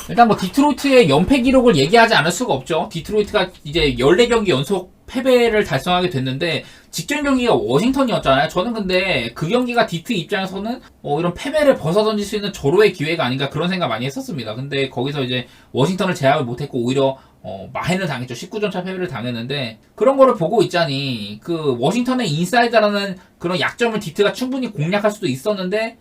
일단 뭐 디트로이트의 연패 기록을 얘기하지 않을 수가 없죠. 디트로이트가 이제 14경기 연속 패배를 달성하게 됐는데 직전 경기가 워싱턴이었잖아요. 저는 근데 그 경기가 디트 입장에서는 이런 패배를 벗어던질 수 있는 절호의 기회가 아닌가 그런 생각 많이 했었습니다. 근데 거기서 이제 워싱턴을 제압을 못했고 오히려 마해를 당했죠. 19점차 패배를 당했는데 그런 거를 보고 있자니 그 워싱턴의 인사이드라는 그런 약점을 디트가 충분히 공략할 수도 있었는데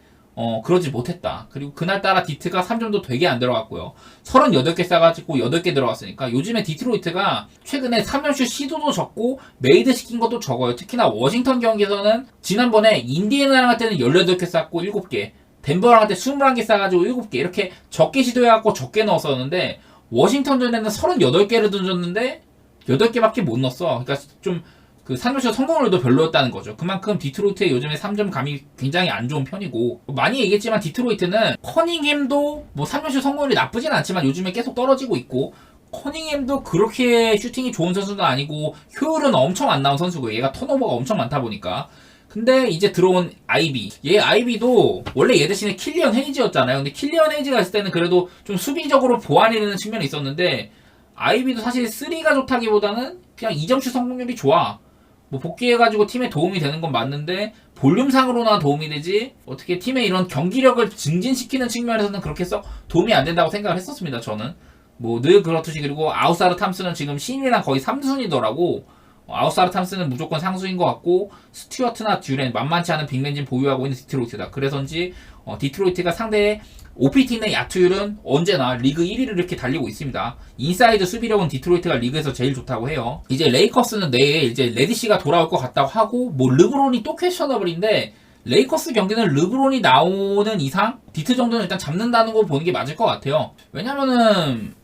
그러지 못했다. 그리고 그날따라 디트가 3점도 되게 안 들어갔고요. 38개 싸가지고 8개 들어갔으니까 요즘에 디트로이트가 최근에 3점슛 시도도 적고 메이드 시킨 것도 적어요. 특히나 워싱턴 경기에서는 지난번에 인디애나랑 할 때는 18개 쌌고 7개, 덴버랑 할 때 21개 싸가지고 7개 이렇게 적게 시도해갖고 적게 넣었었는데 워싱턴전에는 38개를 던졌는데 8개밖에 못 넣었어. 그러니까 좀 그 3점슛 성공률도 별로였다는 거죠. 그만큼 디트로이트의 요즘에 3점 감이 굉장히 안 좋은 편이고 많이 얘기했지만 디트로이트는 커닝햄도 뭐 3점슛 성공률이 나쁘진 않지만 요즘에 계속 떨어지고 있고 커닝햄도 그렇게 슈팅이 좋은 선수도 아니고 효율은 엄청 안 나온 선수고 얘가 턴오버가 엄청 많다 보니까 근데 이제 들어온 아이비 얘 아이비도 원래 얘 대신에 킬리언 헤이즈였잖아요. 근데 킬리언 헤이즈가 있을 때는 그래도 좀 수비적으로 보완이 되는 측면이 있었는데 아이비도 사실 3가 좋다기보다는 그냥 2점슛 성공률이 좋아. 뭐 복귀해가지고 팀에 도움이 되는 건 맞는데 볼륨상으로나 도움이 되지 어떻게 팀의 이런 경기력을 증진시키는 측면에서는 그렇게 썩 도움이 안 된다고 생각을 했었습니다. 저는 뭐 늘 그렇듯이 그리고 아웃사르 탐스는 지금 신인이랑 거의 3순위더라고. 아웃사르 탐스는 무조건 상수인 것 같고 스튜어트나 듀렌 만만치 않은 빅맨진 보유하고 있는 디트로이트다. 그래서인지 디트로이트가 상대의 OPT 내 야투율은 언제나 리그 1위를 이렇게 달리고 있습니다. 인사이드 수비력은 디트로이트가 리그에서 제일 좋다고 해요. 이제 레이커스는 내일 이제 레디시가 돌아올 것 같다고 하고 뭐 르브론이 또 퀘셔너블인데 레이커스 경기는 르브론이 나오는 이상 디트 정도는 일단 잡는다는 거 보는 게 맞을 것 같아요. 왜냐면은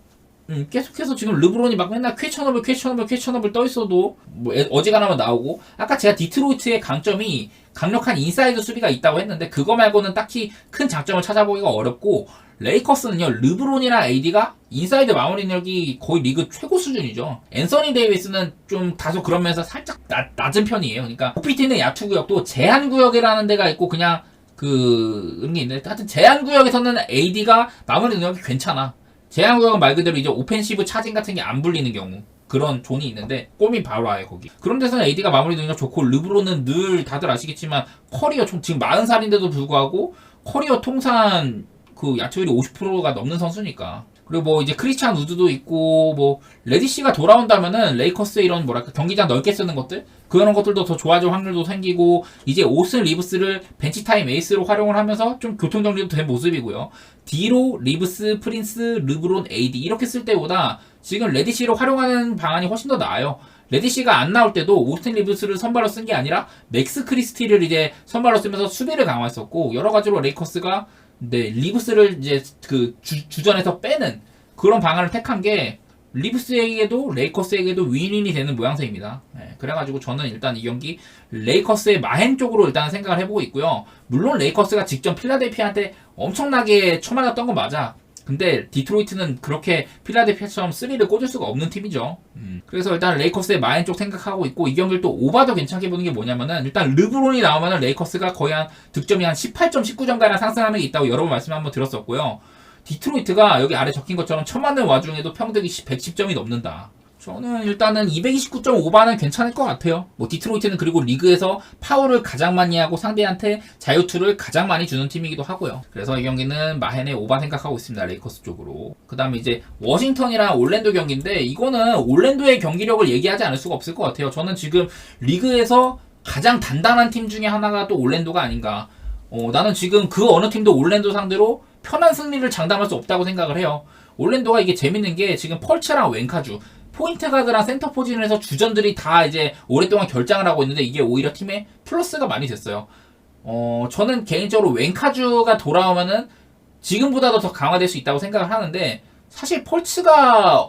계속해서 지금 르브론이 막 맨날 퀘셔너블 떠있어도 뭐 어지간하면 나오고 아까 제가 디트로이트의 강점이 강력한 인사이드 수비가 있다고 했는데 그거 말고는 딱히 큰 장점을 찾아보기가 어렵고 레이커스는요 르브론이랑 AD가 인사이드 마무리 능력이 거의 리그 최고 수준이죠. 앤서니 데이비스는 좀 다소 그런 면에서 살짝 낮은 편이에요. 그러니까 OPT는 야투 구역도 제한 구역이라는 데가 있고 그냥 그런 게 있는데 하여튼 제한 구역에서는 AD가 마무리 능력이 괜찮아. 제한구역은 말 그대로 이제 오펜시브 차징 같은 게 안 불리는 경우 그런 존이 있는데 골이 바로 와요 거기. 그런 데서는 AD가 마무리 능력 좋고 르브론은 늘 다들 아시겠지만 커리어 지금 40살인데도 불구하고 커리어 통산 그 야투율이 50%가 넘는 선수니까. 그리고 뭐 이제 크리스찬 우드도 있고 뭐 레디시가 돌아온다면은 레이커스의 이런 뭐랄까 경기장 넓게 쓰는 것들 그런 것들도 더 좋아질 확률도 생기고 이제 오슨 리브스를 벤치타임 에이스로 활용을 하면서 좀 교통정리도 된 모습이고요. 디로, 리브스, 프린스, 르브론, AD 이렇게 쓸 때보다 지금 레디시를 활용하는 방안이 훨씬 더 나아요. 레디시가 안 나올 때도 오스틴 리브스를 선발로 쓴 게 아니라 맥스 크리스티를 이제 선발로 쓰면서 수비를 강화했었고 여러 가지로 레이커스가 리브스를 이제 그 주전에서 빼는 그런 방안을 택한 게 리브스에게도 레이커스에게도 윈윈이 되는 모양새입니다. 그래가지고 저는 일단 이 경기 레이커스의 마행 쪽으로 일단 생각을 해보고 있고요. 물론 레이커스가 직전 필라델피아한테 엄청나게 쳐맞았던 건 맞아. 근데 디트로이트는 그렇게 필라델피아처럼 3를 꽂을 수가 없는 팀이죠. 그래서 일단 레이커스의 마인 쪽 생각하고 있고 이 경기를 또 오바도 괜찮게 보는 게 뭐냐면은 일단 르브론이 나오면은 레이커스가 거의 한 득점이 한 18점, 19점가량 상승하는 게 있다고 여러 번 말씀 한번 드렸었고요. 디트로이트가 여기 아래 적힌 것처럼 첫 맞는 와중에도 평균이 110점이 넘는다. 저는 일단은 229.5반은 괜찮을 것 같아요. 뭐 디트로이트는 그리고 리그에서 파울을 가장 많이 하고 상대한테 자유투를 가장 많이 주는 팀이기도 하고요. 그래서 이 경기는 마헨의 5반 생각하고 있습니다. 레이커스 쪽으로. 그 다음에 이제 워싱턴이랑 올랜도 경기인데 이거는 올랜도의 경기력을 얘기하지 않을 수가 없을 것 같아요. 저는 지금 리그에서 가장 단단한 팀 중에 하나가 또 올랜도가 아닌가. 나는 지금 그 어느 팀도 올랜도 상대로 편한 승리를 장담할 수 없다고 생각을 해요. 올랜도가 이게 재밌는 게 지금 펄츠랑 웬카주 포인트 가드랑 센터 포지션에서 주전들이 다 이제 오랫동안 결장을 하고 있는데 이게 오히려 팀에 플러스가 많이 됐어요. 저는 개인적으로 웬카주가 돌아오면은 지금보다도 더 강화될 수 있다고 생각을 하는데 사실 펄츠가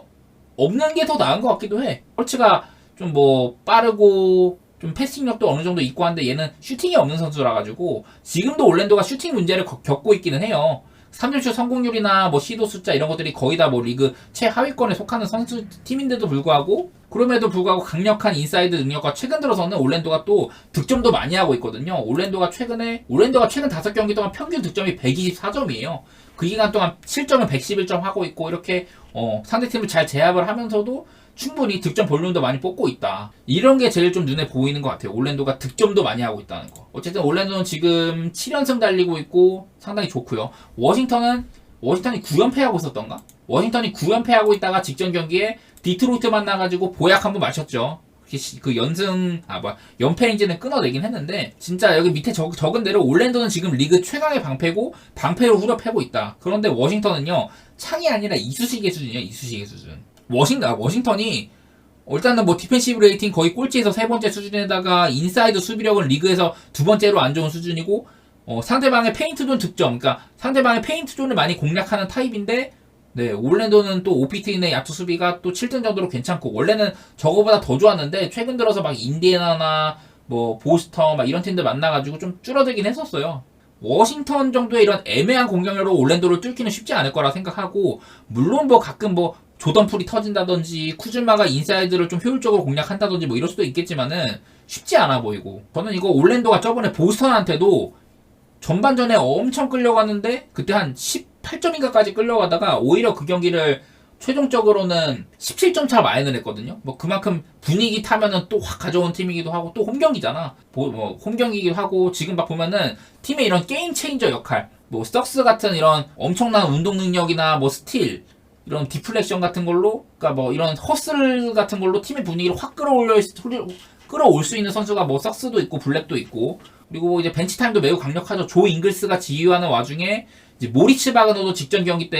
없는 게 더 나은 것 같기도 해. 펄츠가 좀 뭐 빠르고 좀 패싱력도 어느 정도 있고 한데 얘는 슈팅이 없는 선수라 가지고 지금도 올랜도가 슈팅 문제를 겪고 있기는 해요. 3점슛 성공률이나 뭐 시도 숫자 이런 것들이 거의 다 뭐 리그 최하위권에 속하는 선수 팀인데도 불구하고 그럼에도 불구하고 강력한 인사이드 능력과 최근 들어서는 올랜도가 또 득점도 많이 하고 있거든요. 올랜도가 최근 5경기 동안 평균 득점이 124점이에요. 그 기간 동안 실점을 111점 하고 있고 이렇게 상대팀을 잘 제압을 하면서도 충분히 득점 볼륨도 많이 뽑고 있다. 이런 게 제일 좀 눈에 보이는 것 같아요. 올랜도가 득점도 많이 하고 있다는 거. 어쨌든 올랜도는 지금 7연승 달리고 있고 상당히 좋고요. 워싱턴이 9연패하고 있었던가? 워싱턴이 9연패하고 있다가 직전 경기에 디트로이트 만나가지고 보약 한번 마셨죠. 그 연패 행진을 끊어내긴 했는데, 진짜 여기 밑에 적은 대로 올랜도는 지금 리그 최강의 방패고, 방패로 후려패고 있다. 그런데 워싱턴은요, 창이 아니라 이쑤시개 수준이에요, 이쑤시개 수준. 워싱턴이, 일단은 뭐 디펜시브 레이팅 거의 꼴찌에서 세 번째 수준에다가, 인사이드 수비력은 리그에서 두 번째로 안 좋은 수준이고, 상대방의 페인트존 득점, 그러니까 상대방의 페인트존을 많이 공략하는 타입인데, 네, 올랜도는 또 OPT 내 야투 수비가 또 7등 정도로 괜찮고, 원래는 저거보다 더 좋았는데, 최근 들어서 막 인디애나나, 뭐, 보스턴, 막 이런 팀들 만나가지고 좀 줄어들긴 했었어요. 워싱턴 정도의 이런 애매한 공격력으로 올랜도를 뚫기는 쉽지 않을 거라 생각하고, 물론 뭐 가끔 뭐, 조던풀이 터진다든지, 쿠즈마가 인사이드를 좀 효율적으로 공략한다든지 뭐 이럴 수도 있겠지만은, 쉽지 않아 보이고. 저는 이거 올랜도가 저번에 보스턴한테도 전반전에 엄청 끌려갔는데, 그때 한 18점인가까지 끌려가다가 오히려 그 경기를 최종적으로는 17점 차 마인을 했거든요. 뭐 그만큼 분위기 타면은 또 확 가져온 팀이기도 하고, 또 홈경기잖아. 뭐 홈경기이기도 하고, 지금 막 보면은 팀의 이런 게임 체인저 역할, 뭐 스톡스 같은 이런 엄청난 운동 능력이나 뭐 스틸, 이런 디플렉션 같은 걸로, 그러니까 뭐 이런 허슬 같은 걸로 팀의 분위기를 확 끌어올 수 있는 선수가 뭐 석스도 있고 블랙도 있고, 그리고 이제 벤치 타임도 매우 강력하죠. 조 잉글스가 지휘하는 와중에 이제 모리츠 바그너도 직전 경기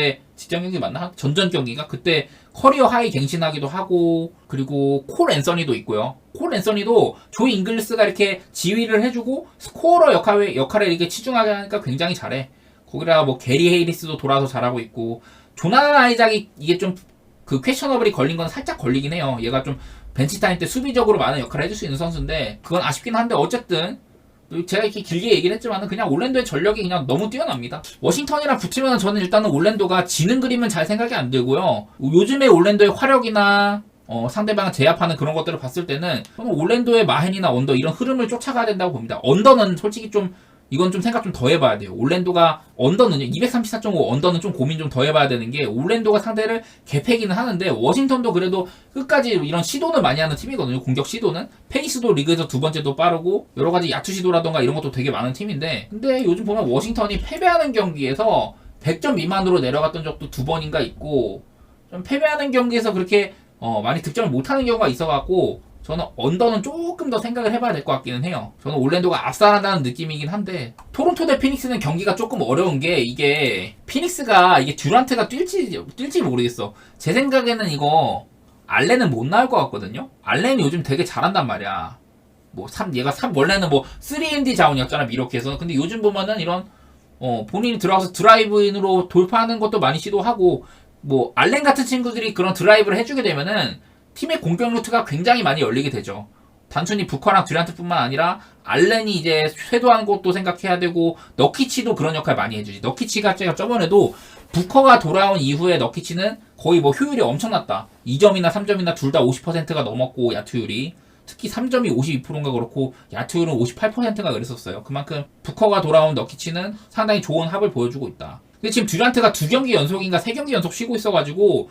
맞나? 전전 경기가 그때 커리어 하이 갱신하기도 하고, 그리고 콜 앤서니도 있고요. 콜 앤서니도 조 잉글스가 이렇게 지휘를 해주고 스코어러 역할에 이렇게 치중하게 하니까 굉장히 잘해. 거기다가 뭐 게리 헤이리스도 돌아서 잘하고 있고, 조나단 아이작이 이게 좀 그 퀘셔너블이 걸린 건 살짝 걸리긴 해요. 얘가 좀 벤치 타임 때 수비적으로 많은 역할을 해줄 수 있는 선수인데, 그건 아쉽긴 한데, 어쨌든 제가 이렇게 길게 얘기를 했지만은 그냥 올랜도의 전력이 그냥 너무 뛰어납니다. 워싱턴이랑 붙으면 저는 일단은 올랜도가 지는 그림은 잘 생각이 안 들고요. 요즘에 올랜도의 화력이나 상대방을 제압하는 그런 것들을 봤을 때는 저는 올랜도의 마헨이나 언더 이런 흐름을 쫓아가야 된다고 봅니다. 언더는 솔직히 좀 이건 좀 생각 좀 더 해봐야 돼요. 올랜도가 언더는요, 234.5 언더는 좀 고민 좀 더 해봐야 되는 게, 올랜도가 상대를 개패기는 하는데 워싱턴도 그래도 끝까지 이런 시도는 많이 하는 팀이거든요. 공격 시도는 페이스도 리그에서 두 번째도 빠르고 여러 가지 야투 시도라던가 이런 것도 되게 많은 팀인데, 근데 요즘 보면 워싱턴이 패배하는 경기에서 100점 미만으로 내려갔던 적도 두 번인가 있고, 좀 패배하는 경기에서 그렇게 많이 득점을 못하는 경우가 있어갖고, 저는 언더는 조금 더 생각을 해봐야 될 것 같기는 해요. 저는 올랜도가 압살한다는 느낌이긴 한데, 토론토 대 피닉스는 경기가 조금 어려운 게, 이게 피닉스가 이게 듀란트가 뛸지 모르겠어. 제 생각에는 이거 알렌은 못 나올 것 같거든요. 알렌이 요즘 되게 잘한단 말이야. 뭐 얘가 원래는 뭐 3&D 자원이었잖아, 미러키에서. 근데 요즘 보면은 이런 본인이 들어가서 드라이브인으로 돌파하는 것도 많이 시도하고, 뭐 알렌 같은 친구들이 그런 드라이브를 해주게 되면은 팀의 공격 루트가 굉장히 많이 열리게 되죠. 단순히 부커랑 듀란트뿐만 아니라 알렌이 이제 쇄도하는 것도 생각해야 되고, 너키치도 그런 역할 많이 해주지. 너키치가 제가 저번에도 부커가 돌아온 이후에 너키치는 거의 뭐 효율이 엄청났다. 2점이나 3점이나 둘 다 50%가 넘었고, 야투율이. 특히 3점이 52%인가 그렇고 야투율은 58%가 그랬었어요. 그만큼 부커가 돌아온 너키치는 상당히 좋은 합을 보여주고 있다. 근데 지금 듀란트가 2경기 연속인가 3경기 연속 쉬고 있어가지고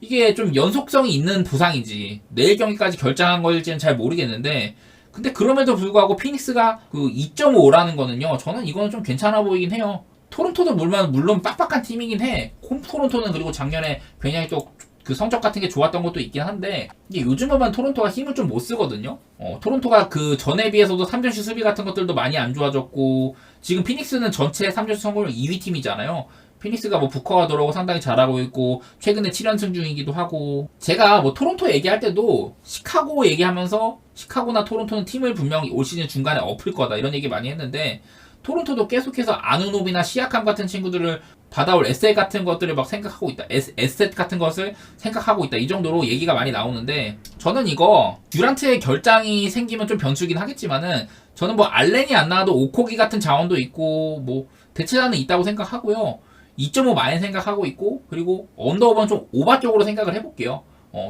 이게 좀 연속성이 있는 부상인지 내일 경기까지 결정한 거일지는 잘 모르겠는데, 근데 그럼에도 불구하고 피닉스가 그 2.5라는 거는요, 저는 이거는 좀 괜찮아 보이긴 해요. 토론토도 물론 빡빡한 팀이긴 해. 토론토는 그리고 작년에 굉장히 또 그 성적 같은 게 좋았던 것도 있긴 한데, 이게 요즘 보면 토론토가 힘을 좀 못 쓰거든요. 토론토가 그 전에 비해서도 3점슛 수비 같은 것들도 많이 안 좋아졌고, 지금 피닉스는 전체 3점슛 성공률 2위 팀이잖아요. 피닉스가 뭐 부커가 돌아오고 상당히 잘하고 있고, 최근에 7연승 중이기도 하고, 제가 뭐 토론토 얘기할 때도 시카고 얘기하면서 시카고나 토론토는 팀을 분명히 올 시즌 중간에 엎을 거다 이런 얘기 많이 했는데, 토론토도 계속해서 아누노비나 시아캄 같은 친구들을 받아올 에셋 같은 것들을 막 생각하고 있다. 에셋 같은 것을 생각하고 있다. 이 정도로 얘기가 많이 나오는데, 저는 이거 듀란트의 결장이 생기면 좀 변수긴 하겠지만은, 저는 뭐 알렌이 안 나와도 오코기 같은 자원도 있고 뭐 대체자는 있다고 생각하고요. 2.5 마인 생각하고 있고, 그리고 언더오버는 좀 오바 쪽으로 생각을 해볼게요.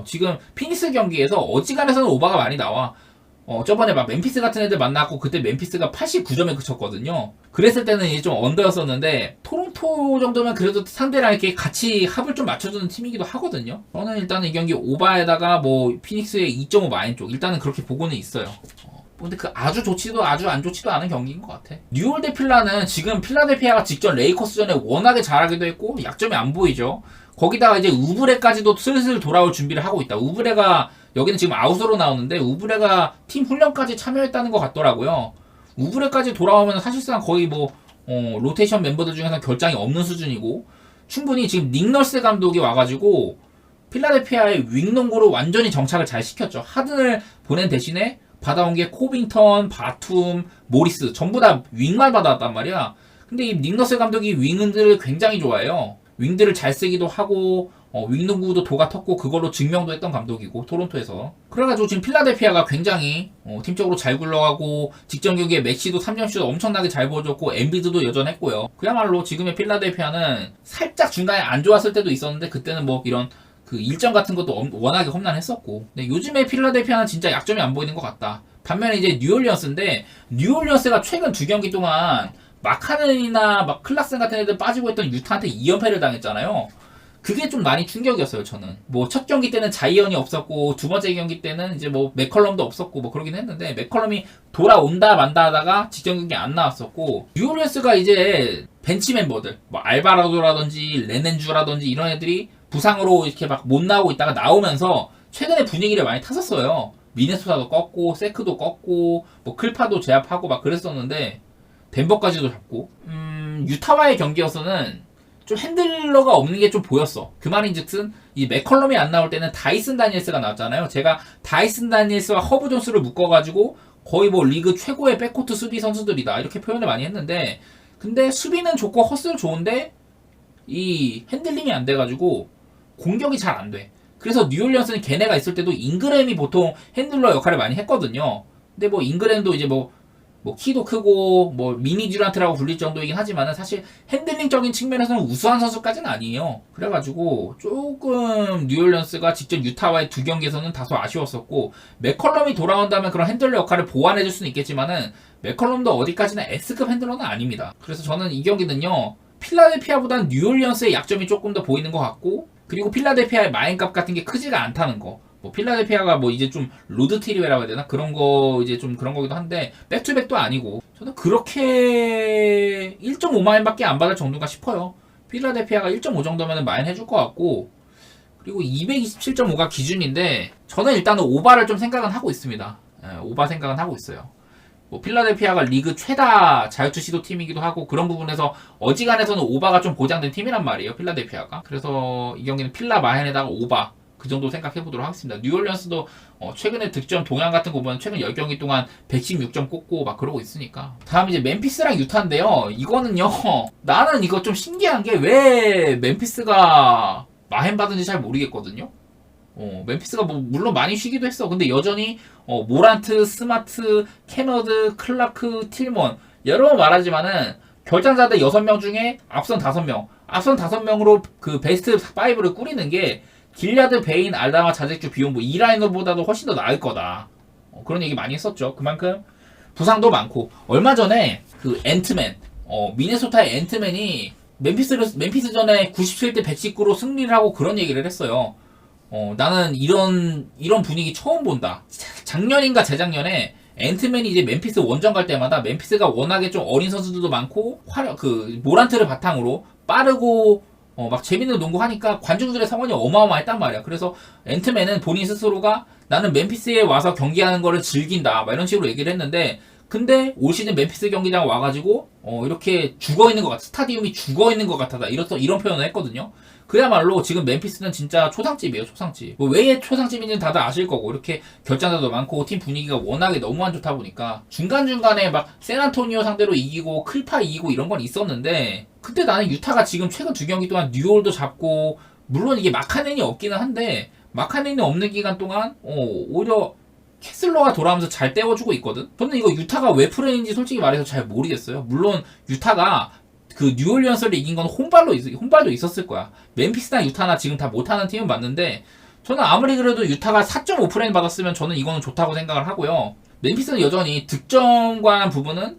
지금 피닉스 경기에서 어지간해서는 오바가 많이 나와. 저번에 막 멤피스 같은 애들 만났고 그때 멤피스가 89점에 그쳤거든요. 그랬을 때는 이제 좀 언더였었는데 토론토 정도면 그래도 상대랑 이렇게 같이 합을 좀 맞춰주는 팀이기도 하거든요. 저는 일단은 이 경기 오바에다가 뭐 피닉스의 2.5 마인 쪽 일단은 그렇게 보고는 있어요. 근데 그 아주 좋지도 아주 안 좋지도 않은 경기인 것 같아. 뉴올 대 필라는 지금 필라델피아가 직전 레이커스전에 워낙에 잘하기도 했고 약점이 안 보이죠. 거기다가 이제 우브레까지도 슬슬 돌아올 준비를 하고 있다. 우브레가 여기는 지금 아웃으로 나오는데 우브레가 팀 훈련까지 참여했다는 것 같더라고요. 우브레까지 돌아오면 사실상 거의 뭐 로테이션 멤버들 중에서 결장이 없는 수준이고 충분히 지금 닉 널스 감독이 와가지고 필라델피아의 윙농구로 완전히 정착을 잘 시켰죠. 하든을 보낸 대신에 받아온 게 코빙턴, 바툼, 모리스 전부 다 윙만 받아왔단 말이야. 근데 이 닉 널스 감독이 윙들을 굉장히 좋아해요. 윙들을 잘 쓰기도 하고 윙농구도 도가 텄고 그걸로 증명도 했던 감독이고 토론토에서. 그래가지고 지금 필라델피아가 굉장히 팀적으로 잘 굴러가고 직전 경기에 맥시도 3점슛 엄청나게 잘 보여줬고 엠비드도 여전했고요. 그야말로 지금의 필라델피아는 살짝 중간에 안 좋았을 때도 있었는데 그때는 뭐 이런 그 일정 같은 것도 워낙에 험난했었고. 근데 요즘에 필라델피아는 진짜 약점이 안 보이는 것 같다. 반면에 이제 뉴올리언스인데 뉴올리언스가 최근 두 경기 동안 마카넨이나 막 클락슨 같은 애들 빠지고 있던 유타한테 2연패를 당했잖아요. 그게 좀 많이 충격이었어요, 저는. 뭐, 첫 경기 때는 자이언이 없었고, 두 번째 경기 때는 이제 뭐, 맥컬럼도 없었고, 뭐, 그러긴 했는데, 맥컬럼이 돌아온다 만다 하다가 직전 경기 안 나왔었고, 뉴올리언스가 이제 벤치 멤버들, 뭐, 알바라도라든지, 레넨주라든지 이런 애들이 부상으로 이렇게 막 못 나오고 있다가 나오면서 최근에 분위기를 많이 탔었어요. 미네소타도 꺾고, 세크도 꺾고, 뭐, 클파도 제압하고 막 그랬었는데, 덴버까지도 잡고, 유타와의 경기여서는 좀 핸들러가 없는 게 좀 보였어. 그 말인즉슨 이 맥컬럼이 안 나올 때는 다이슨 다니엘스가 나왔잖아요. 제가 다이슨 다니엘스와 허브 존스를 묶어가지고 거의 뭐 리그 최고의 백코트 수비 선수들이다 이렇게 표현을 많이 했는데 근데 수비는 좋고 헛스는 좋은데 이 핸들링이 안 돼가지고 공격이 잘 안 돼. 그래서 뉴올리언스는 걔네가 있을 때도 잉그램이 보통 핸들러 역할을 많이 했거든요. 근데 뭐 잉그램도 이제 뭐 키도 크고 뭐 미니 듀란트라고 불릴 정도이긴 하지만은 사실 핸들링적인 측면에서는 우수한 선수까지는 아니에요. 그래가지고 조금 뉴올리언스가 직전 유타와의 두 경기에서는 다소 아쉬웠었고 맥컬럼이 돌아온다면 그런 핸들러 역할을 보완해줄 수는 있겠지만은 맥컬럼도 어디까지나 S급 핸들러는 아닙니다. 그래서 저는 이 경기는요 필라델피아보다는 뉴올리언스의 약점이 조금 더 보이는 것 같고 그리고 필라델피아의 마인값 같은 게 크지가 않다는 거. 뭐 필라델피아가 뭐 이제 좀 로드 트리웨라고 해야 되나 그런 거 이제 좀 그런 거기도 한데 백투백도 아니고 저는 그렇게 1.5마인밖에 안 받을 정도인가 싶어요. 필라델피아가 1.5 정도면 마인 해줄 것 같고 그리고 227.5가 기준인데 저는 일단은 오바를 좀 생각은 하고 있습니다. 오바 생각은 하고 있어요. 뭐 필라델피아가 리그 최다 자유투 시도 팀이기도 하고 그런 부분에서 어지간해서는 오바가 좀 보장된 팀이란 말이에요. 필라델피아가. 그래서 이 경기는 필라 마인에다가 오바 그 정도 생각해보도록 하겠습니다. 뉴올리언스도 최근에 득점 동향 같은 거 보면 최근 10경기 동안 116점 꽂고 막 그러고 있으니까. 다음 이제 멤피스랑 유타인데요. 이거는요. 나는 이거 좀 신기한 게 왜 멤피스가 마행 받은지 잘 모르겠거든요. 멤피스가 뭐 물론 많이 쉬기도 했어. 근데 여전히 모란트, 스마트, 캐너드, 클라크, 틸먼 여러 번 말하지만은 결장자들 6명 중에 앞선 5명 앞선 5명으로 그 베스트 5를 꾸리는 게 길리아드, 베인, 알다마, 자젝주, 비온 뭐 이 라인업보다도 훨씬 더 나을 거다. 그런 얘기 많이 했었죠. 그만큼 부상도 많고 얼마 전에 그 앤트맨 미네소타의 앤트맨이 멤피스전에 97대 119로 승리를 하고 그런 얘기를 했어요. 나는 이런 분위기 처음 본다. 작년인가 재작년에 앤트맨이 이제 멤피스 원정 갈 때마다 멤피스가 워낙에 좀 어린 선수들도 많고 모란트를 바탕으로 빠르고 막 재밌는 농구 하니까 관중들의 성원이 어마어마했단 말이야. 그래서 앤트맨은 본인 스스로가 나는 멤피스에 와서 경기하는 거를 즐긴다. 막 이런 식으로 얘기를 했는데 근데 올 시즌 멤피스 경기장 와가지고 이렇게 죽어있는 것 같아. 스타디움이 죽어있는 것 같다. 이런 표현을 했거든요. 그야말로 지금 멤피스는 진짜 초상집이에요. 초상집. 왜 초상집인지는 다들 아실 거고 이렇게 결장자도 많고 팀 분위기가 워낙에 너무 안 좋다 보니까 중간중간에 막 샌안토니오 상대로 이기고 클파 이기고 이런 건 있었는데 그때 나는 유타가 지금 최근 두 경기 동안 뉴올도 잡고 물론 이게 마카넨이 없기는 한데 마카넨이 없는 기간 동안 오히려 캐슬러가 돌아오면서 잘 때워주고 있거든. 저는 이거 유타가 왜 프레인지 솔직히 말해서 잘 모르겠어요. 물론 유타가 그 뉴올리언스를 이긴 건 홈발도 있었을 거야. 멤피스나 유타나 지금 다 못하는 팀은 맞는데 저는 아무리 그래도 유타가 4.5프레임 받았으면 저는 이거는 좋다고 생각을 하고요. 멤피스는 여전히 득점 관한 부분은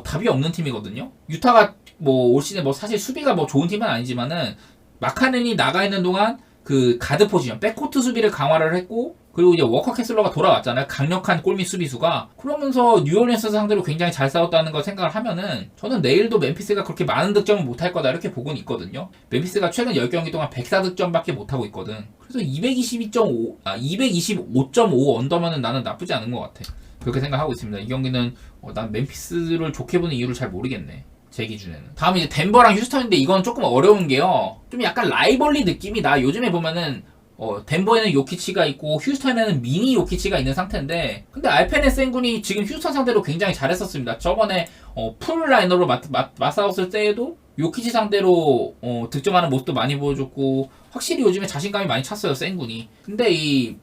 답이 없는 팀이거든요. 유타가 뭐 올 시즌 뭐 사실 수비가 뭐 좋은 팀은 아니지만은 마카넨이 나가 있는 동안 그 가드 포지션, 백코트 수비를 강화를 했고, 그리고 이제 워커 캐슬러가 돌아왔잖아요. 강력한 골밑 수비수가. 그러면서 뉴올리언스 상대로 굉장히 잘 싸웠다는 걸 생각을 하면은 저는 내일도 멤피스가 그렇게 많은 득점은 못할 거다 이렇게 보고는 있거든요. 멤피스가 최근 10경기 동안 104득점밖에 못하고 있거든. 그래서 225.5 언더면은 나는 나쁘지 않은 것 같아. 그렇게 생각하고 있습니다. 이 경기는 난 멤피스를 좋게 보는 이유를 잘 모르겠네. 제 기준에는. 다음에 이제 덴버랑 휴스턴인데 이건 조금 어려운 게요. 좀 약간 라이벌리 느낌이 나. 요즘에 보면은 덴버에는 요키치가 있고 휴스턴에는 미니 요키치가 있는 상태인데, 근데 알펜의 센군이 지금 휴스턴 상대로 굉장히 잘했었습니다. 저번에 풀 라이너로 맞싸웠을 때에도 요키치 상대로 득점하는 모습도 많이 보여줬고, 확실히 요즘에 자신감이 많이 찼어요, 센군이. 근데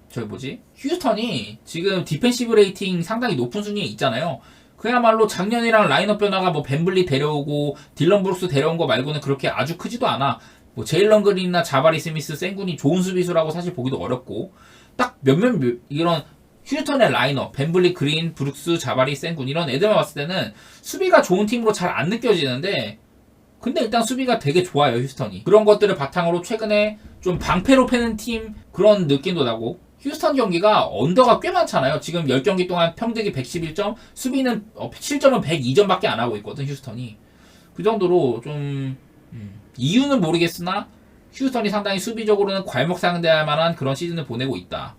휴스턴이 지금 디펜시브 레이팅 상당히 높은 순위에 있잖아요. 그야말로 작년이랑 라인업 변화가 뭐 벤블리 데려오고 딜런 브룩스 데려온 거 말고는 그렇게 아주 크지도 않아. 뭐 제일런 그린이나 자바리 스미스, 센군이 좋은 수비수라고 사실 보기도 어렵고, 딱 이런 휴스턴의 라인업, 벤블리, 그린, 브룩스, 자바리, 센군 이런 애들만 봤을 때는 수비가 좋은 팀으로 잘 안 느껴지는데, 근데 일단 수비가 되게 좋아요, 휴스턴이. 그런 것들을 바탕으로 최근에 좀 방패로 패는 팀 그런 느낌도 나고, 휴스턴 경기가 언더가 꽤 많잖아요. 지금 10경기 동안 평균이 111점, 수비는 실점은 102점밖에 안 하고 있거든, 휴스턴이. 그 정도로 좀 이유는 모르겠으나 휴스턴이 상당히 수비적으로는 괄목 상대할 만한 그런 시즌을 보내고 있다.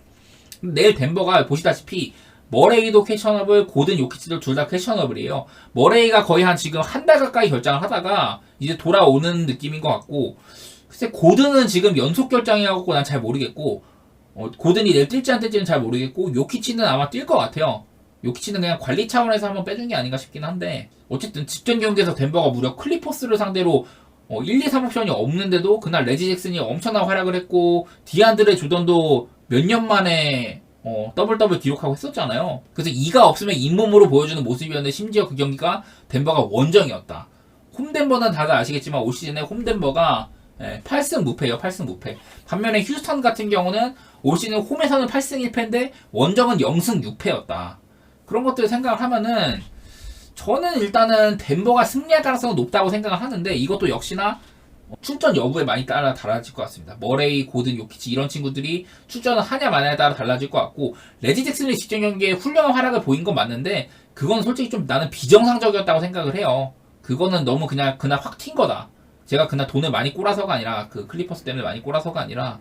내일 덴버가 보시다시피 머레이도 캐셔너블, 고든 요키치도 둘 다 캐셔너블이에요. 머레이가 거의 지금 한 달 가까이 결장을 하다가 이제 돌아오는 느낌인 것 같고, 글쎄 고든은 지금 연속 결장이라고 난 잘 모르겠고, 고든이 내일 뛸지 안 뛸지는 잘 모르겠고, 요키치는 아마 뛸 것 같아요. 요키치는 그냥 관리 차원에서 한번 빼준 게 아닌가 싶긴 한데, 어쨌든 직전 경기에서 덴버가 무려 클리퍼스를 상대로 1, 2, 3옵션이 없는데도 그날 레지 잭슨이 엄청난 활약을 했고, 디안드레 조던도 몇 년 만에 더블 기록하고 했었잖아요. 그래서 이가 없으면 잇몸으로 보여주는 모습이었는데, 심지어 그 경기가 덴버가 원정이었다. 홈덴버는 다들 아시겠지만 올 시즌에 홈덴버가 8승 무패예요. 8승 무패. 반면에 휴스턴 같은 경우는 올 시즌 홈에서는 8승 1패인데 원정은 0승 6패였다. 그런 것들을 생각을 하면은 저는 일단은 덴버가 승리할 가능성은 높다고 생각을 하는데, 이것도 역시나 출전 여부에 많이 따라 달라질 것 같습니다. 머레이, 고든, 요키치 이런 친구들이 출전을 하냐 마냐에 따라 달라질 것 같고, 레지 잭슨이 직전 경기에 훌륭한 활약을 보인 건 맞는데 그건 솔직히 좀 나는 비정상적이었다고 생각을 해요. 그거는 너무 그냥 그날 확 튄 거다. 제가 그날 돈을 많이 꼬라서가 아니라, 그 클리퍼스 때문에 많이 꼬라서가 아니라,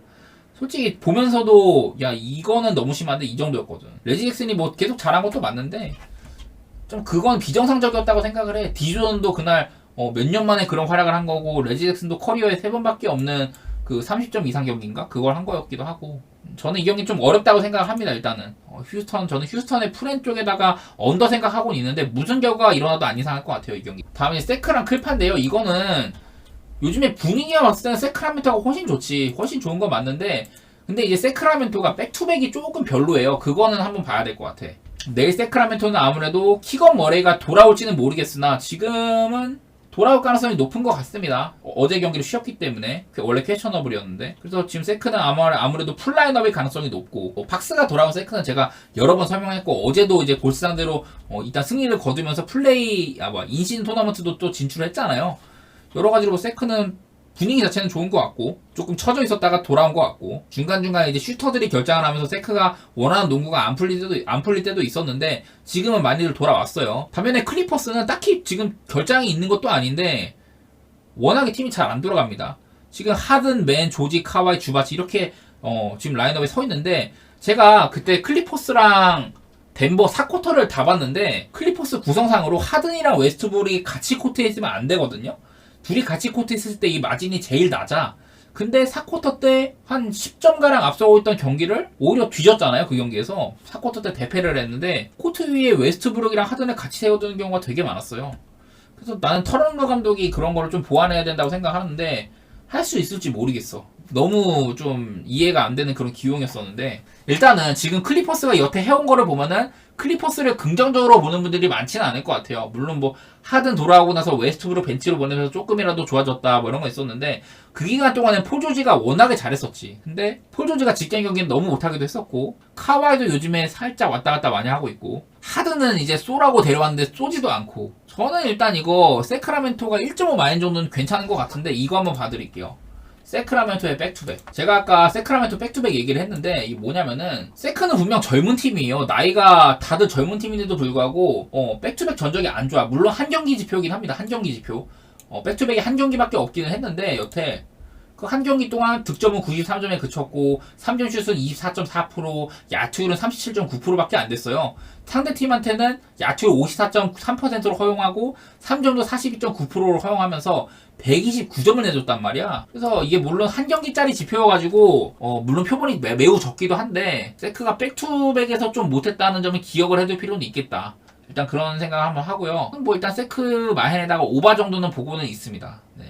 솔직히 보면서도 야 이거는 너무 심한데 이 정도였거든. 레지 잭슨이 뭐 계속 잘한 것도 맞는데 좀 그건 비정상적이었다고 생각을 해. 디존도 그날 몇 년 만에 그런 활약을 한 거고, 레지 잭슨도 커리어에 3번밖에 없는 그 30점 이상 경기인가? 그걸 한 거였기도 하고, 저는 이 경기 좀 어렵다고 생각을 합니다. 일단은 저는 휴스턴의 프렌 쪽에다가 언더 생각하고는 있는데 무슨 결과가 일어나도 안 이상할 것 같아요, 이 경기. 다음에 세크랑 클파인데요. 이거는 요즘에 분위기가 봤을 때는 세크라멘토가 훨씬 좋지. 훨씬 좋은 건 맞는데, 근데 이제 세크라멘토가 백투백이 조금 별로예요. 그거는 한번 봐야 될 것 같아. 내일 세크라멘토는 아무래도 키건 머레이가 돌아올지는 모르겠으나 지금은 돌아올 가능성이 높은 것 같습니다. 어제 경기를 쉬었기 때문에. 원래 퀘셔너블이었는데. 그래서 지금 세크는 아무래도 풀라인업의 가능성이 높고, 박스가 돌아온 세크는 제가 여러 번 설명했고, 어제도 이제 볼스 상대로 일단 승리를 거두면서 인시즌 토너먼트도 또 진출했잖아요. 여러 가지로 세크는 분위기 자체는 좋은 것 같고, 조금 처져 있었다가 돌아온 것 같고, 중간중간에 이제 슈터들이 결장을 하면서 세크가 원하는 농구가 안 풀릴 때도 있었는데 지금은 많이들 돌아왔어요. 반면에 클리퍼스는 딱히 지금 결장이 있는 것도 아닌데 워낙에 팀이 잘 안 돌아갑니다. 지금 하든, 맨, 조지, 카와이, 주바치 이렇게 지금 라인업에 서 있는데, 제가 그때 클리퍼스랑 덴버 4쿼터를 다 봤는데 클리퍼스 구성상으로 하든이랑 웨스트브룩이 같이 코트에 있으면 안 되거든요. 둘이 같이 코트에 있을 때 이 마진이 제일 낮아. 근데 4쿼터 때 한 10점가량 앞서고 있던 경기를 오히려 뒤졌잖아요. 그 경기에서 4쿼터 때 대패를 했는데 코트 위에 웨스트브룩이랑 하든을 같이 세워두는 경우가 되게 많았어요. 그래서 나는 터런러 감독이 그런 거를 좀 보완해야 된다고 생각하는데 할 수 있을지 모르겠어. 너무 좀 이해가 안 되는 그런 기용이었었는데, 일단은 지금 클리퍼스가 여태 해온 거를 보면은 클리퍼스를 긍정적으로 보는 분들이 많지는 않을 것 같아요. 물론 뭐 하든 돌아오고 나서 웨스트브룩 벤치로 보내면서 조금이라도 좋아졌다 뭐 이런 거 있었는데, 그 기간 동안에 폴 조지가 워낙에 잘했었지. 근데 폴 조지가 직전 경기는 너무 못하기도 했었고, 카와이도 요즘에 살짝 왔다 갔다 많이 하고 있고, 하드는 이제 쏘라고 데려왔는데 쏘지도 않고. 저는 일단 이거 세크라멘토가 1.5 마인 정도는 괜찮은 것 같은데, 이거 한번 봐드릴게요. 세크라멘토의 백투백. 제가 아까 세크라멘토 백투백 얘기를 했는데, 이게 뭐냐면은 세크는 분명 젊은 팀이에요. 나이가 다들 젊은 팀인데도 불구하고 백투백 전적이 안 좋아. 물론 한 경기 지표긴 합니다. 한 경기 지표. 백투백이 한 경기밖에 없기는 했는데, 여태 그 한 경기 동안 득점은 93점에 그쳤고 3점 슛은 24.4%, 야투율은 37.9%밖에 안 됐어요. 상대팀한테는 야투율 54.3%를 허용하고 3점도 42.9%를 허용하면서 129점을 내줬단 말이야. 그래서 이게 물론 한 경기짜리 지표여가지고 물론 표본이 매우 적기도 한데, 세크가 백투백에서 좀 못했다는 점을 기억을 해둘 필요는 있겠다. 일단 그런 생각 한번 하고요. 뭐 일단 세크 마헨에다가 오바 정도는 보고는 있습니다. 네.